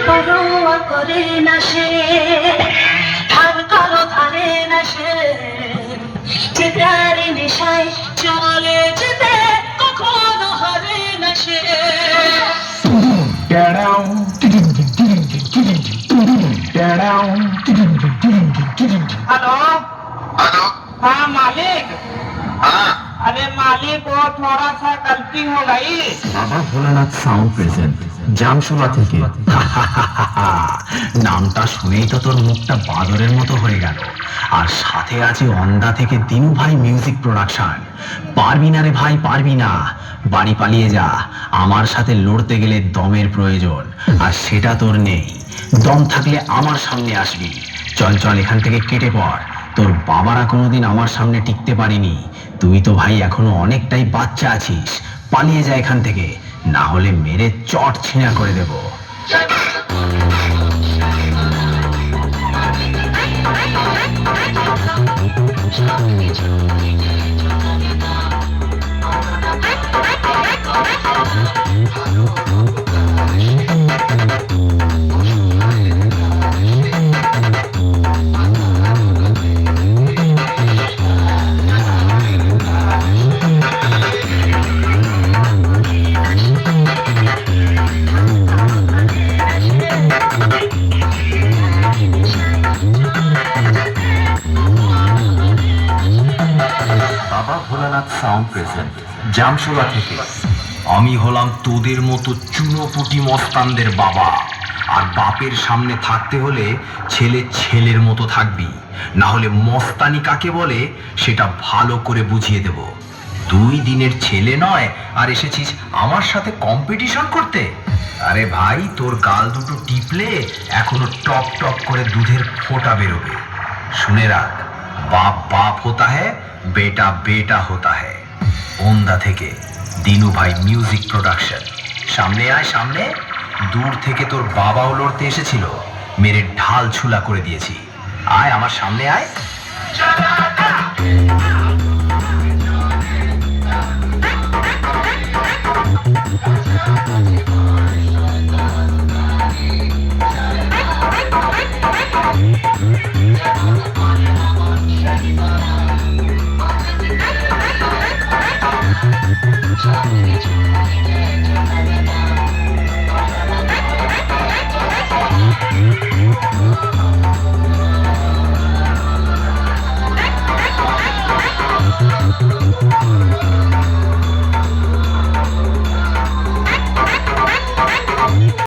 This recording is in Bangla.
পরোয়া করে না সে, ধার কারো ধারে না সে, চিতারে নেশায় চলে যেতে কখনো হারে না সে। Hello hello. हाँ मालिक। हाँ अरे मालिक वो थोड़ा सा गलती हो गई। বাবা ভোলানাথ সাউন্ড প্রেজেন্ট জামশোলা থেকে। নামটা শুনেই তো তোর মুখটা বাদরের মতো হয়ে গেল। আর সাথে আছে অন্দা থেকে দিনু ভাই মিউজিক প্রোডাকশন। পারবি না রে ভাই, পারবি না। বাড়ি পালিয়ে যা, আমার সাথে লড়তে গেলে দমের প্রয়োজন, আর সেটা তোর নেই। দম থাকলে আমার সামনে আসবি। চল চল এখান থেকে কেটে পড়। তোর বাবারা কোনোদিন আমার সামনে টিকতে পারিনি। তুই তো ভাই এখনো অনেকটাই বাচ্চা আছিস। পালিয়ে যা এখান থেকে, না হলে মেরে চট ছিঁড়া করে দেব। বাবা ভোলানাথ সাউন্ড প্রেজেন্ট জামশোলা থেকে। আমি হলাম তোদের মতো চুনোপুটি মস্তানদের বাবা, আর বাপের সামনে থাকতে হলে ছেলে ছেলের মতো থাকবি, না হলে মস্তানি কাকে বলে সেটা ভালো করে বুঝিয়ে দেব। 2 দিনের ছেলে নয় আর এসেছিস আমার সাথে কম্পিটিশন করতে? আরে ভাই, তোর গাল দুটো টিপলে এখনো টপ টপ করে দুধের ফোঁটা বেরোবে। শুনে রাখ, बाप बाप होता है, बेटा बेटा होता है। ओंदा থেকে দিনু ভাই মিউজিক প্রোডাকশন। সামনে আয় সামনে। দূর থেকে তোর বাবাও লড়তে এসেছিল, মেরে ঢাল ছুলা করে দিয়েছি। আয় আমার সামনে আয়।